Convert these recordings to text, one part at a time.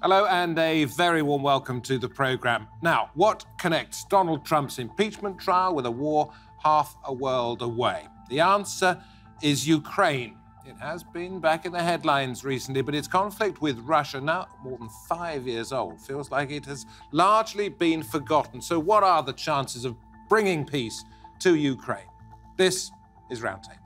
Hello and a very warm welcome to the programme. Now, what connects Donald Trump's impeachment trial with a war half a world away? The answer is Ukraine. It has been back in the headlines recently, but its conflict with Russia, now more than 5 years old, feels like it has largely been forgotten. So what are the chances of bringing peace to Ukraine? This is Roundtable.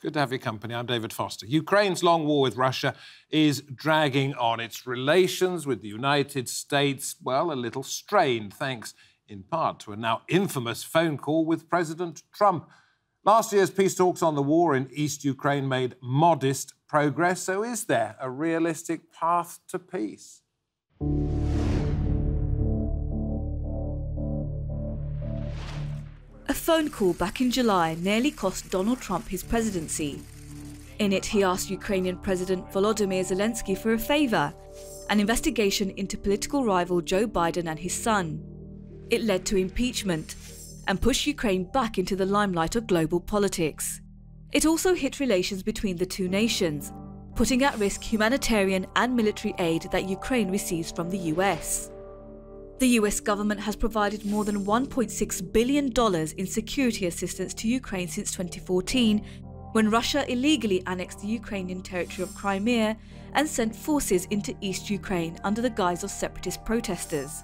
Good to have your company. I'm David Foster. Ukraine's long war with Russia is dragging on. Its relations with the United States, well, a little strained, thanks in part to a now infamous phone call with President Trump. Last year's peace talks on the war in East Ukraine made modest progress. So is there a realistic path to peace? A phone call back in July nearly cost Donald Trump his presidency. In it, he asked Ukrainian President Volodymyr Zelensky for a favour, an investigation into political rival Joe Biden and his son. It led to impeachment and pushed Ukraine back into the limelight of global politics. It also hit relations between the two nations, putting at risk humanitarian and military aid that Ukraine receives from the US. The US government has provided more than $1.6 billion in security assistance to Ukraine since 2014, when Russia illegally annexed the Ukrainian territory of Crimea and sent forces into East Ukraine under the guise of separatist protesters.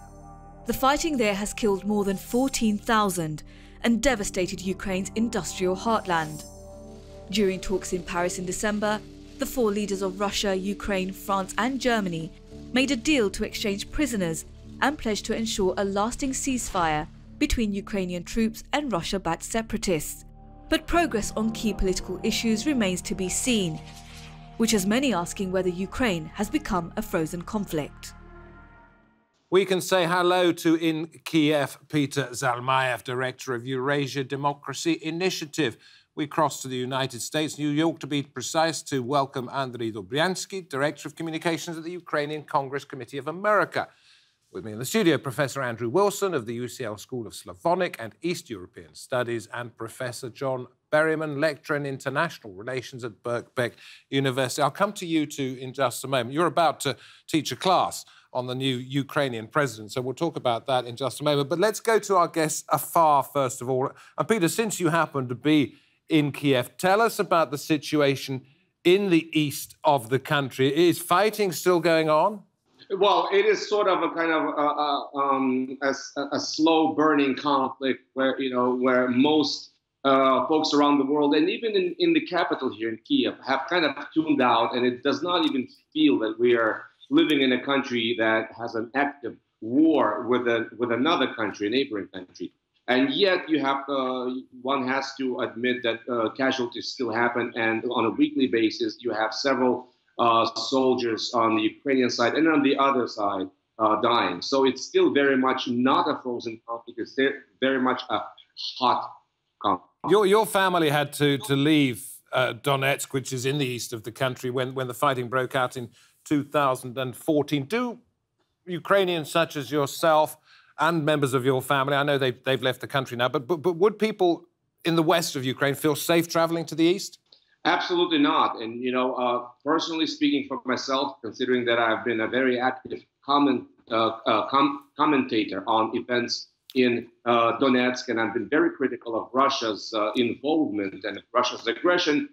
The fighting there has killed more than 14,000 and devastated Ukraine's industrial heartland. During talks in Paris in December, the four leaders of Russia, Ukraine, France and Germany made a deal to exchange prisoners and pledged to ensure a lasting ceasefire between Ukrainian troops and Russia-backed separatists. But progress on key political issues remains to be seen, which has many asking whether Ukraine has become a frozen conflict. We can say hello to, in Kyiv, Peter Zalmayev, Director of Eurasia Democracy Initiative. We cross to the United States, New York to be precise, to welcome Andrij Dobriansky, Director of Communications at the Ukrainian Congress Committee of America. With me in the studio, Professor Andrew Wilson of the UCL School of Slavonic and East European Studies, and Professor John Berryman, Lecturer in International Relations at Birkbeck University. I'll come to you two in just a moment. You're about to teach a class on the new Ukrainian president, so we'll talk about that in just a moment. But let's go to our guests afar, first of all. And Peter, since you happen to be in Kyiv, tell us about the situation in the east of the country. Is fighting still going on? Well, it is sort of a kind of a slow burning conflict where most folks around the world and even in the capital here in Kyiv have kind of tuned out, and it does not even feel that we are living in a country that has an active war with another country, a neighboring country. And yet you have one has to admit that casualties still happen, and on a weekly basis you have several soldiers on the Ukrainian side and on the other side dying. So it's still very much not a frozen conflict. It's very much a hot conflict. Your family had to leave Donetsk, which is in the east of the country, when the fighting broke out in 2014. Do Ukrainians such as yourself and members of your family, I know they've left the country now, but would people in the west of Ukraine feel safe traveling to the east? Absolutely not. And, personally speaking for myself, considering that I've been a very active commentator on events in Donetsk, and I've been very critical of Russia's involvement and Russia's aggression,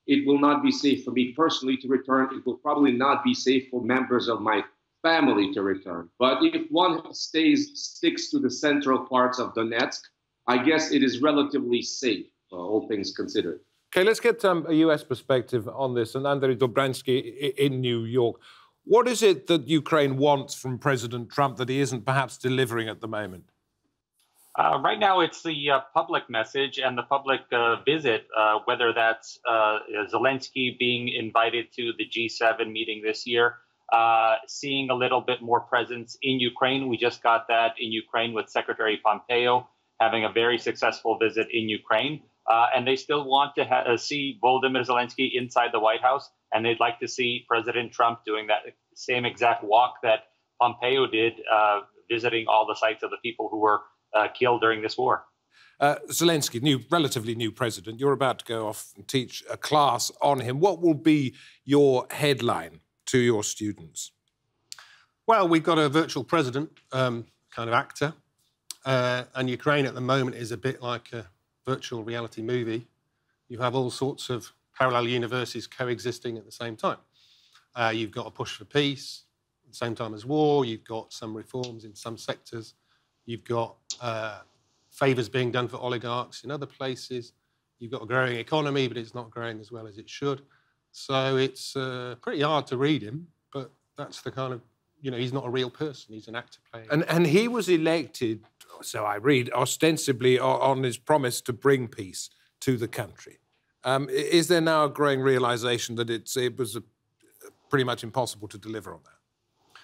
it will not be safe for me personally to return. It will probably not be safe for members of my family to return. But if one sticks to the central parts of Donetsk, I guess it is relatively safe, all things considered. OK, let's get a US perspective on this. And Andrij Dobriansky in New York. What is it that Ukraine wants from President Trump that he isn't perhaps delivering at the moment? Right now, it's the public message and the public visit, whether that's Zelensky being invited to the G7 meeting this year, seeing a little bit more presence in Ukraine. We just got that in Ukraine with Secretary Pompeo having a very successful visit in Ukraine. And they still want to see Volodymyr Zelensky inside the White House, and they'd like to see President Trump doing that same exact walk that Pompeo did, visiting all the sites of the people who were killed during this war. Zelensky, relatively new president, you're about to go off and teach a class on him. What will be your headline to your students? Well, we've got a virtual president, kind of actor, and Ukraine at the moment is a bit like a virtual reality movie. You have all sorts of parallel universes coexisting at the same time. You've got a push for peace at the same time as war. You've got some reforms in some sectors. You've got favours being done for oligarchs in other places. You've got a growing economy, but it's not growing as well as it should. So it's pretty hard to read him, but that's the kind of, he's not a real person. He's an actor playing. And he was elected, so I read, ostensibly on his promise to bring peace to the country. Is there now a growing realisation that it was pretty much impossible to deliver on that?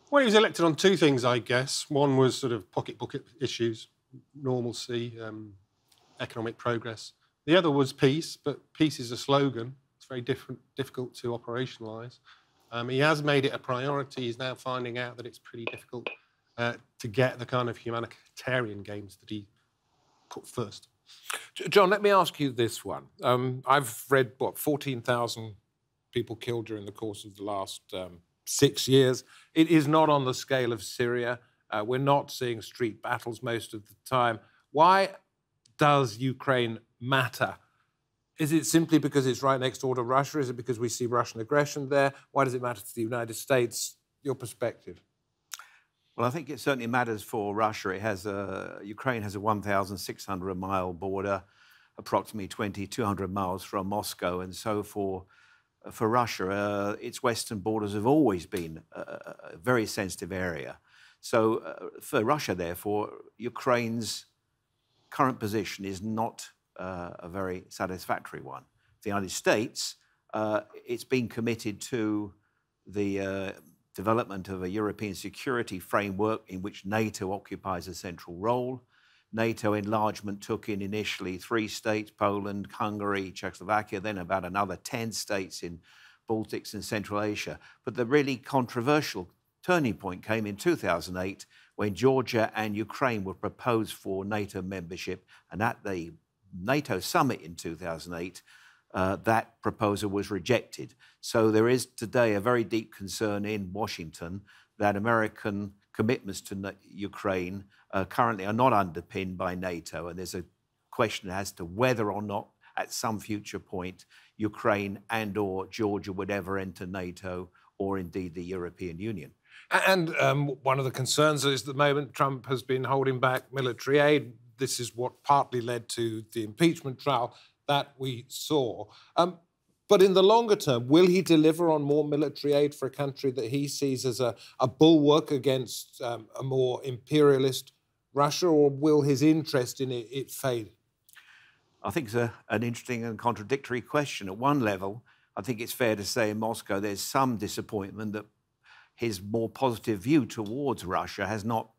Well, he was elected on two things, I guess. One was sort of pocketbook issues, normalcy, economic progress. The other was peace, but peace is a slogan. It's very difficult to operationalise. He has made it a priority. He's now finding out that it's pretty difficult to get the kind of humanitarian gains that he put first. John, let me ask you this one. I've read, 14,000 people killed during the course of the last 6 years. It is not on the scale of Syria. We're not seeing street battles most of the time. Why does Ukraine matter? Is it simply because it's right next door to Russia? Is it because we see Russian aggression there? Why does it matter to the United States? Your perspective? Well, I think it certainly matters for Russia. Ukraine has a 1,600-mile border, approximately 200 miles from Moscow, and so for Russia, its western borders have always been a very sensitive area. So for Russia, therefore, Ukraine's current position is not a very satisfactory one. The United States, it's been committed to the development of a European security framework in which NATO occupies a central role. NATO enlargement took in initially 3 states, Poland, Hungary, Czechoslovakia, then about another 10 states in Baltics and Central Asia. But the really controversial turning point came in 2008 when Georgia and Ukraine were proposed for NATO membership. And at the NATO summit in 2008, that proposal was rejected. So there is today a very deep concern in Washington that American commitments to Ukraine currently are not underpinned by NATO. And there's a question as to whether or not at some future point Ukraine and or Georgia would ever enter NATO or indeed the European Union. And one of the concerns is at the moment Trump has been holding back military aid. This is what partly led to the impeachment trial that we saw. But in the longer term, will he deliver on more military aid for a country that he sees as a bulwark against a more imperialist Russia, or will his interest in it fade? I think it's an interesting and contradictory question. At one level, I think it's fair to say in Moscow there's some disappointment that his more positive view towards Russia has not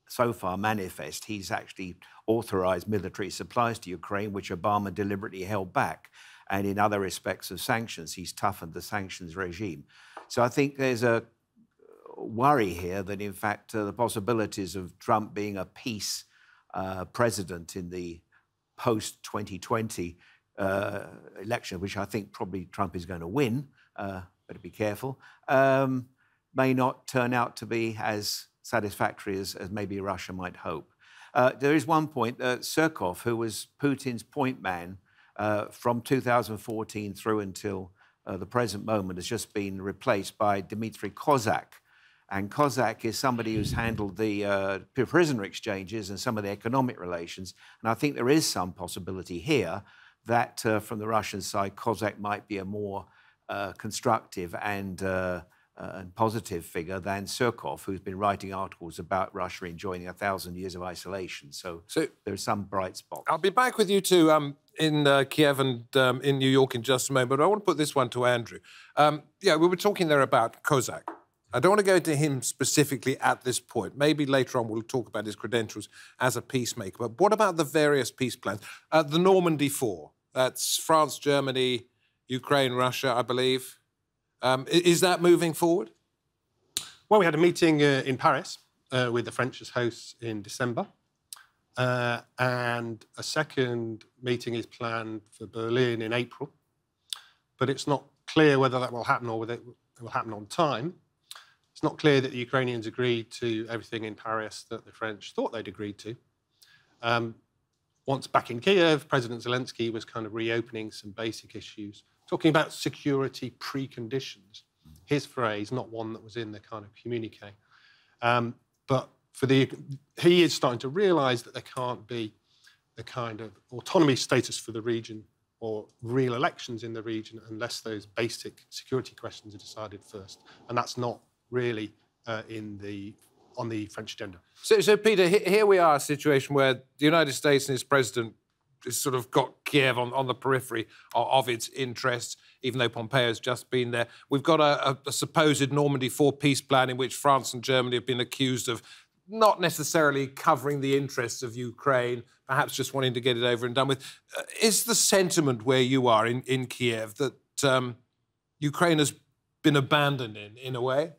so far manifest. He's actually authorized military supplies to Ukraine, which Obama deliberately held back. And in other respects of sanctions, he's toughened the sanctions regime. So I think there's a worry here that, in fact, the possibilities of Trump being a peace president in the post-2020 election, which I think probably Trump is going to win, better be careful, may not turn out to be as satisfactory as maybe Russia might hope. There is one point, Surkov, who was Putin's point man from 2014 through until the present moment, has just been replaced by Dmitry Kozak. And Kozak is somebody who's handled the prisoner exchanges and some of the economic relations. And I think there is some possibility here that from the Russian side, Kozak might be a more constructive and positive figure than Surkov, who's been writing articles about Russia enjoying 1,000 years of isolation. So there's some bright spots. I'll be back with you two in Kyiv and in New York in just a moment, but I want to put this one to Andrew. Yeah, we were talking there about Kozak. I don't want to go to him specifically at this point. Maybe later on we'll talk about his credentials as a peacemaker. But what about the various peace plans? The Normandy 4, that's France, Germany, Ukraine, Russia, I believe. Is that moving forward? Well, we had a meeting in Paris with the French as hosts in December. And a second meeting is planned for Berlin in April. But it's not clear whether that will happen or whether it will happen on time. It's not clear that the Ukrainians agreed to everything in Paris that the French thought they'd agreed to. Once back in Kyiv, President Zelensky was kind of reopening some basic issues, talking about security preconditions, his phrase, not one that was in the kind of communique. But he is starting to realise that there can't be the kind of autonomy status for the region or real elections in the region unless those basic security questions are decided first. And that's not really on the French agenda. So Peter, here we are, a situation where the United States and its president has sort of got Kiev on the periphery of its interests, even though Pompeo's just been there. We've got a supposed Normandy 4 peace plan in which France and Germany have been accused of not necessarily covering the interests of Ukraine, perhaps just wanting to get it over and done with. Is the sentiment where you are in Kiev that Ukraine has been abandoned in a way?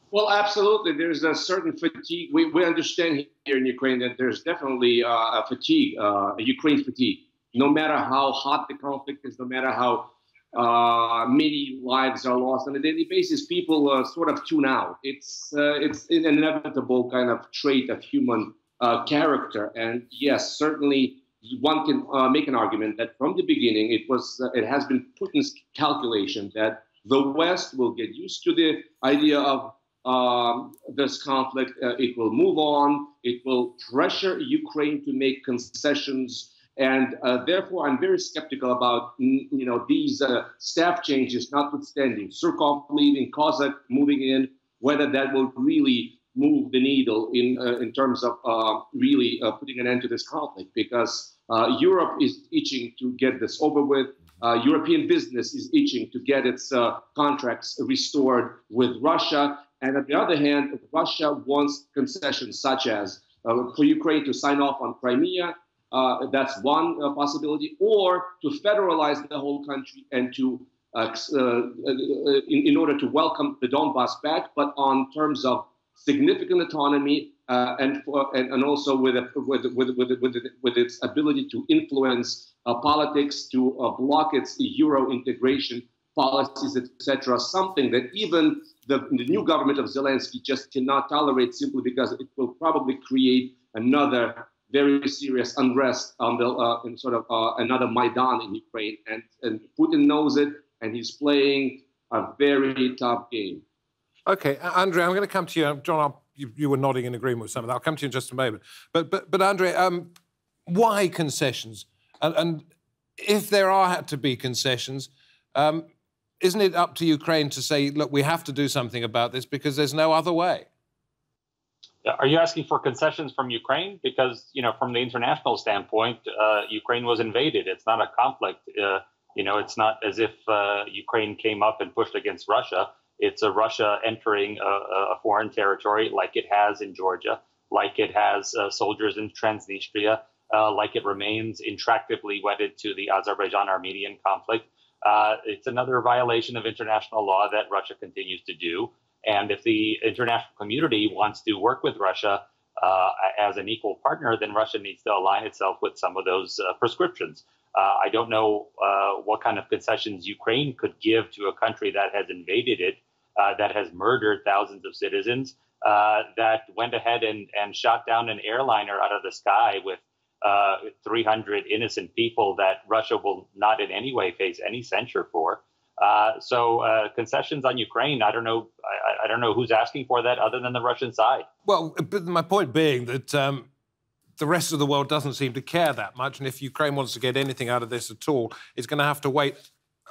Well, absolutely. There's a certain fatigue. We understand here in Ukraine that there's definitely a fatigue, a Ukraine fatigue. No matter how hot the conflict is, no matter how many lives are lost on a daily basis, people sort of tune out. It's an inevitable kind of trait of human character. And yes, certainly one can make an argument that from the beginning it has been Putin's calculation that the West will get used to the idea of this conflict. It will move on. It will pressure Ukraine to make concessions. And therefore, I'm very skeptical about these staff changes, notwithstanding Surkov leaving, Kozak moving in, whether that will really move the needle in terms of really putting an end to this conflict. Because Europe is itching to get this over with. European business is itching to get its contracts restored with Russia. And on the other hand, Russia wants concessions such as for Ukraine to sign off on Crimea. That's one possibility, or to federalize the whole country and to, in order to welcome the Donbass back, but on terms of significant autonomy and also with its ability to influence politics, to block its Euro integration policies, etc. Something that even the new government of Zelensky just cannot tolerate, simply because it will probably create another very serious unrest on the in sort of another Maidan in Ukraine, and Putin knows it, and he's playing a very tough game. Okay, Andrij, I'm going to come to you. John, you were nodding in agreement with some of that. I'll come to you in just a moment. But Andrij, why concessions? And if there are to be concessions, isn't it up to Ukraine to say, look, we have to do something about this because there's no other way? Are you asking for concessions from Ukraine? Because, from the international standpoint, Ukraine was invaded. It's not a conflict. It's not as if Ukraine came up and pushed against Russia. It's a Russia entering a foreign territory like it has in Georgia, like it has soldiers in Transnistria, like it remains intractably wedded to the Azerbaijan-Armenian conflict. It's another violation of international law that Russia continues to do. And if the international community wants to work with Russia as an equal partner, then Russia needs to align itself with some of those prescriptions. I don't know what kind of concessions Ukraine could give to a country that has invaded it, that has murdered thousands of citizens, that went ahead and shot down an airliner out of the sky with 300 innocent people that Russia will not in any way face any censure for. So concessions on Ukraine, I don't know who's asking for that other than the Russian side. Well, but my point being that the rest of the world doesn't seem to care that much. And if Ukraine wants to get anything out of this at all, it's going to have to wait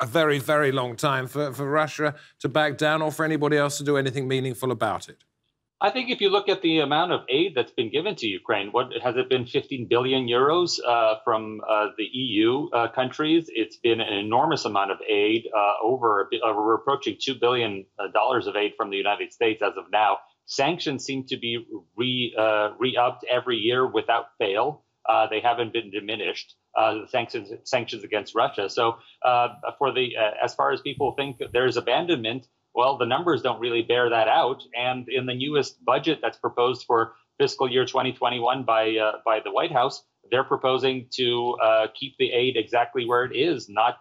a very, very long time for Russia to back down or for anybody else to do anything meaningful about it. I think if you look at the amount of aid that's been given to Ukraine, what has it been, 15 billion euros from the EU countries? It's been an enormous amount of aid, we're approaching $2 billion of aid from the United States as of now. Sanctions seem to be re-upped every year without fail. They haven't been diminished, the sanctions against Russia. So as far as people think there's abandonment, Well, the numbers don't really bear that out. And in the newest budget that's proposed for fiscal year 2021 by the White House, they're proposing to keep the aid exactly where it is, not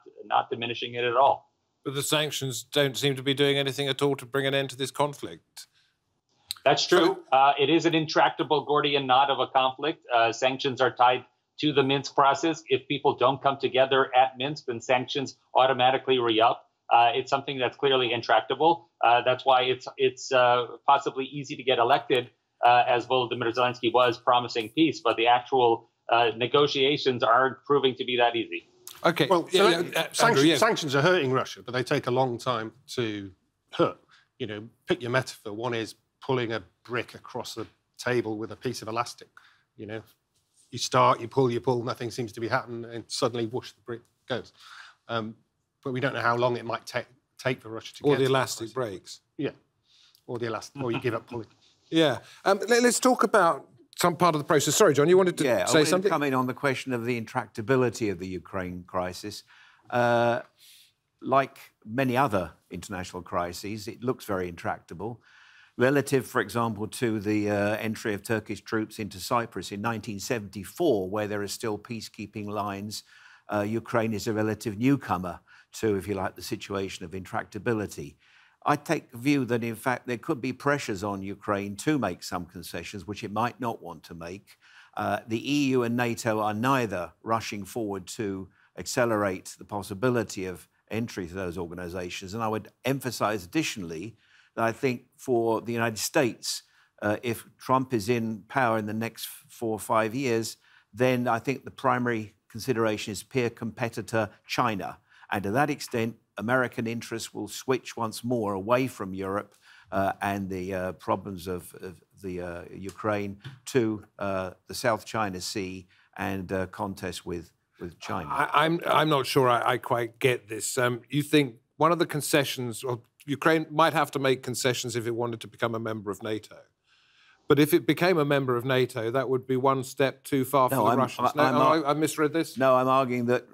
diminishing it at all. But the sanctions don't seem to be doing anything at all to bring an end to this conflict. That's true. It is an intractable Gordian knot of a conflict. Sanctions are tied to the Minsk process. If people don't come together at Minsk, then sanctions automatically re-up. It's something that's clearly intractable. That's why it's possibly easy to get elected, as Volodymyr Zelensky was, promising peace. But the actual negotiations aren't proving to be that easy. Okay. Well, sanctions are hurting Russia, but they take a long time to hurt. You know, pick your metaphor. One is pulling a brick across the table with a piece of elastic. You know, you start, you pull, nothing seems to be happening, and suddenly, whoosh, the brick goes. But we don't know how long it might take for Russia to get. Or the elastic breaks. Yeah, or the elastic, or you give up pulling. Yeah. Let's talk about some part of the process. Sorry, John, you wanted to say something? To come in on the question of the intractability of the Ukraine crisis. Like many other international crises, it looks very intractable. Relative, for example, to the entry of Turkish troops into Cyprus in 1974, where there are still peacekeeping lines, Ukraine is a relative newcomer to, if you like, the situation of intractability. I take the view that, in fact, there could be pressures on Ukraine to make some concessions, which it might not want to make. The EU and NATO are neither rushing forward to accelerate the possibility of entry to those organisations. And I would emphasise additionally that I think for the United States, if Trump is in power in the next 4 or 5 years, then I think the primary consideration is peer competitor China. And to that extent, American interests will switch once more away from Europe and the problems of the Ukraine to the South China Sea and contest with China. I'm not sure I quite get this. You think one of the concessions, well, Ukraine might have to make concessions if it wanted to become a member of NATO. But if it became a member of NATO, that would be one step too far for the Russians. I misread this? No, I'm arguing that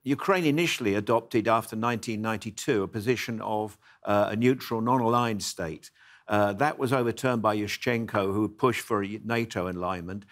Ukraine initially adopted, after 1992, a position of a neutral, non-aligned state. That was overturned by Yushchenko, who pushed for a NATO alignment.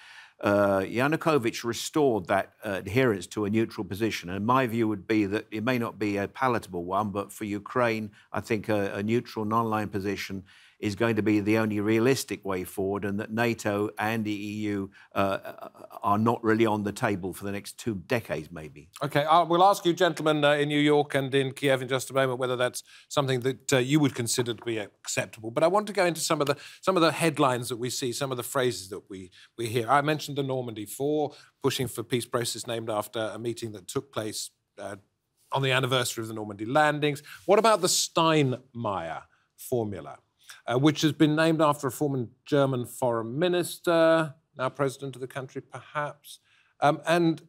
Yanukovych restored that adherence to a neutral position. And my view would be that it may not be a palatable one, but for Ukraine, I think a neutral, non-aligned position is going to be the only realistic way forward, and that NATO and the EU are not really on the table for the next 2 decades, maybe. OK, we'll ask you, gentlemen, in New York and in Kyiv in just a moment, whether that's something that you would consider to be acceptable. But I want to go into some of the headlines that we see, some of the phrases that we hear. I mentioned the Normandy 4, pushing for peace process named after a meeting that took place on the anniversary of the Normandy landings. What about the Steinmeier formula? Which has been named after a former German foreign minister, now president of the country, perhaps. And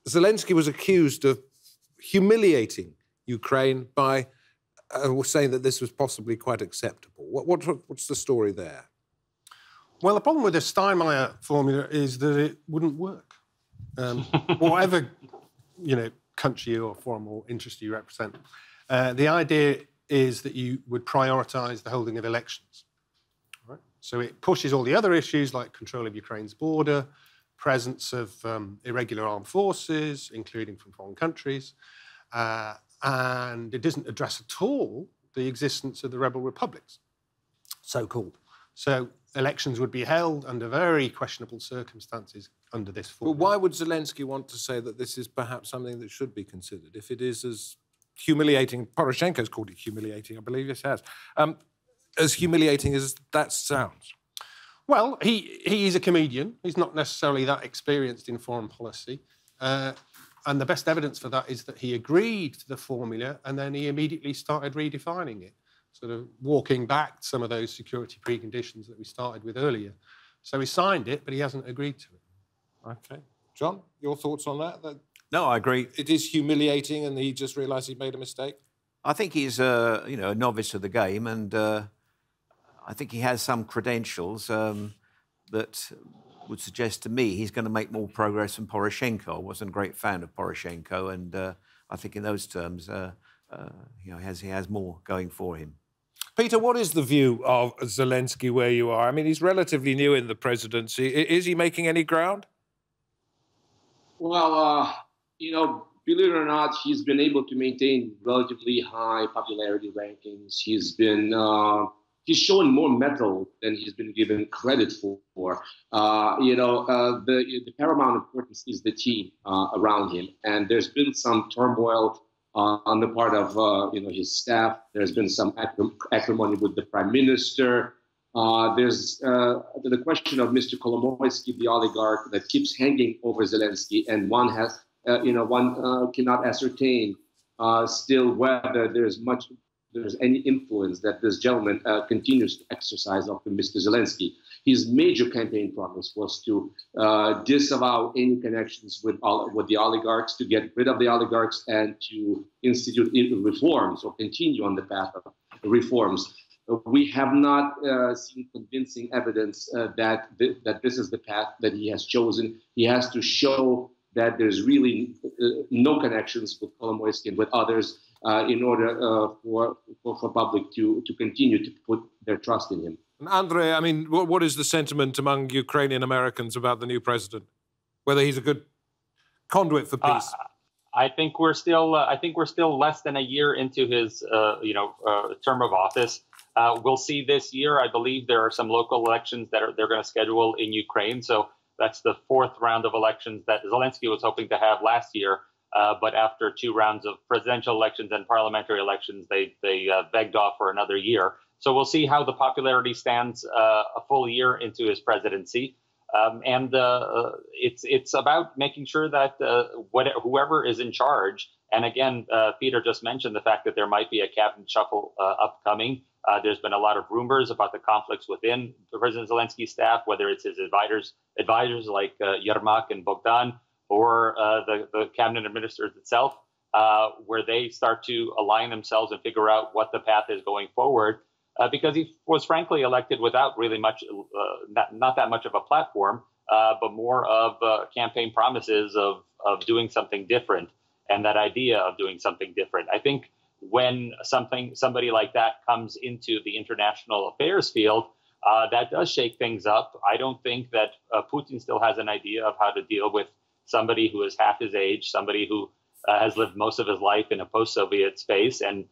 Zelensky was accused of humiliating Ukraine by saying that this was possibly quite acceptable. What's the story there? Well, the problem with the Steinmeier formula is that it wouldn't work. Whatever, country or forum or interest you represent, the idea is that you would prioritise the holding of elections. Right? So it pushes all the other issues like control of Ukraine's border, presence of irregular armed forces, including from foreign countries, and it doesn't address at all the existence of the rebel republics, so-called. So elections would be held under very questionable circumstances under this formula. But why would Zelensky want to say that this is perhaps something that should be considered, if it is as humiliating? Poroshenko's called it humiliating, I believe it has. As humiliating as that sounds. Well, he's a comedian. He's not necessarily that experienced in foreign policy. And the best evidence for that is that he agreed to the formula and then he immediately started redefining it, sort of walking back some of those security preconditions that we started with earlier. So he signed it, but he hasn't agreed to it. OK. John, your thoughts on that? No, I agree. It is humiliating and he just realised he made a mistake? I think he's a novice to the game, and I think he has some credentials that would suggest to me he's going to make more progress than Poroshenko. I wasn't a great fan of Poroshenko, and I think in those terms, he has more going for him. Peter, what is the view of Zelensky where you are? I mean, he's relatively new in the presidency. Is he making any ground? Well, believe it or not, he's been able to maintain relatively high popularity rankings. He's shown more mettle than he's been given credit for. The paramount importance is the team around him, and there's been some turmoil on the part of his staff. There's been some acrimony with the prime minister. There's the question of Mr. Kolomoisky, the oligarch, that keeps hanging over Zelensky, and one cannot ascertain still whether there's any influence that this gentleman continues to exercise over Mr. Zelensky. His major campaign promise was to disavow any connections with the oligarchs, to get rid of the oligarchs, and to institute reforms or continue on the path of reforms. We have not seen convincing evidence that this is the path that he has chosen. He has to show that there's really no connections with Kolomoisky and with others in order for public to continue to put their trust in him. And Andrij, I mean, what is the sentiment among Ukrainian Americans about the new president? Whether he's a good conduit for peace? I think we're still less than a year into his term of office. We'll see this year. I believe there are some local elections that they're going to schedule in Ukraine. So that's the fourth round of elections that Zelensky was hoping to have last year. But after 2 rounds of presidential elections and parliamentary elections, they begged off for another year. So we'll see how the popularity stands a full year into his presidency. It's about making sure that whoever is in charge, and again, Peter just mentioned the fact that there might be a cabinet shuffle upcoming. There's been a lot of rumors about the conflicts within President Zelensky's staff, whether it's his advisors like Yermak and Bogdan, or the cabinet administrators itself, where they start to align themselves and figure out what the path is going forward. Because he was frankly elected without really much, not that much of a platform, but more of campaign promises of doing something different, and that idea of doing something different. I think when somebody like that comes into the international affairs field, that does shake things up. I don't think that Putin still has an idea of how to deal with somebody who is half his age, somebody who has lived most of his life in a post-Soviet space, and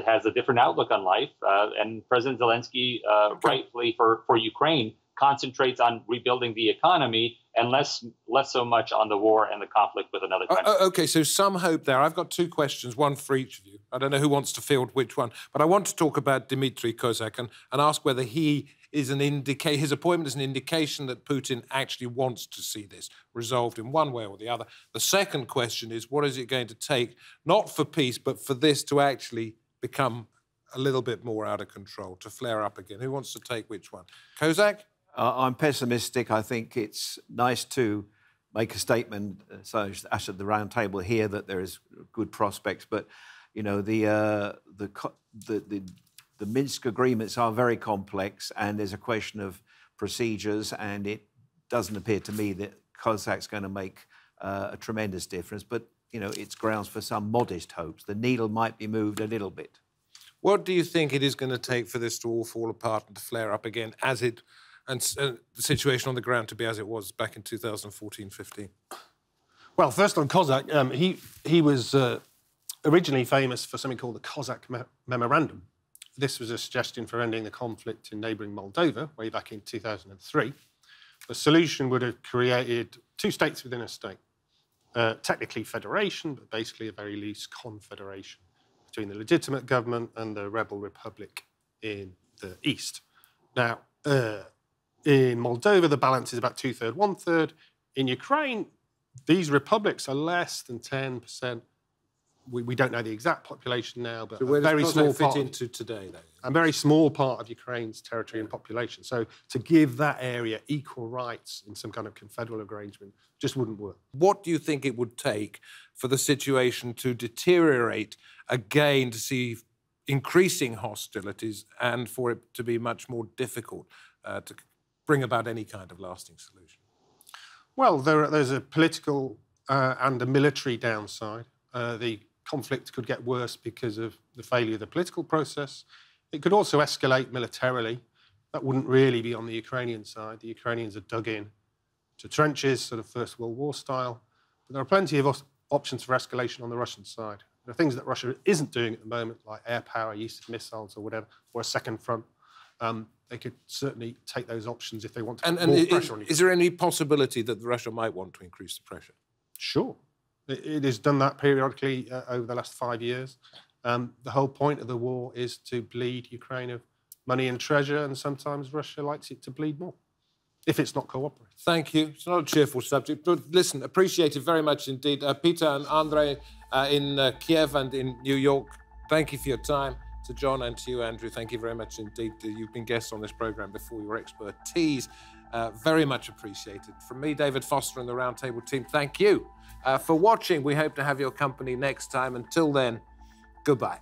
has a different outlook on life. And President Zelensky, rightfully for Ukraine, concentrates on rebuilding the economy and less so much on the war and the conflict with another country. OK, so some hope there. I've got 2 questions, one for each of you. I don't know who wants to field which one, but I want to talk about Dmitry Kozak and ask whether he is his appointment is an indication that Putin actually wants to see this resolved in one way or the other. The second question is, what is it going to take, not for peace, but for this to actually become a little bit more out of control, to flare up again? Who wants to take which one? Kozak? I'm pessimistic. I think it's nice to make a statement, so as at the round table here, that there is good prospects. But the Minsk agreements are very complex, and there's a question of procedures, and it doesn't appear to me that Kozak's going to make a tremendous difference. But it's grounds for some modest hopes. The needle might be moved a little bit. What do you think it is going to take for this to all fall apart and to flare up again, and the situation on the ground to be as it was back in 2014-15? Well, first on Kozak, he was originally famous for something called the Cossack Memorandum. This was a suggestion for ending the conflict in neighbouring Moldova way back in 2003. The solution would have created 2 states within a state. Technically federation, but basically a very loose confederation between the legitimate government and the rebel republic in the east. Now, in Moldova, the balance is about 2/3, 1/3. In Ukraine, these republics are less than 10%. We don't know the exact population now, but so where a very does small fit part into today, though? A very small part of Ukraine's territory and population. So to give that area equal rights in some kind of confederal arrangement just wouldn't work. What do you think it would take for the situation to deteriorate again, to see increasing hostilities, and for it to be much more difficult to bring about any kind of lasting solution? Well, there's a political and a military downside. The conflict could get worse because of the failure of the political process. It could also escalate militarily. That wouldn't really be on the Ukrainian side. The Ukrainians are dug in to trenches, sort of First World War style. But there are plenty of options for escalation on the Russian side. There are things that Russia isn't doing at the moment, like air power, use of missiles or whatever, or a second front. They could certainly take those options if they want to put more pressure on Ukraine. Is there any possibility that Russia might want to increase the pressure? Sure. It has done that periodically over the last 5 years. The whole point of the war is to bleed Ukraine of money and treasure, and sometimes Russia likes it to bleed more, if it's not cooperating. Thank you. It's not a cheerful subject, but listen, appreciate it very much indeed. Peter and Andrij in Kyiv and in New York, thank you for your time. To John and to you, Andrew, thank you very much indeed. You've been guests on this programme before. Your expertise, very much appreciated. From me, David Foster, and the Roundtable team, thank you for watching. We hope to have your company next time. Until then, goodbye.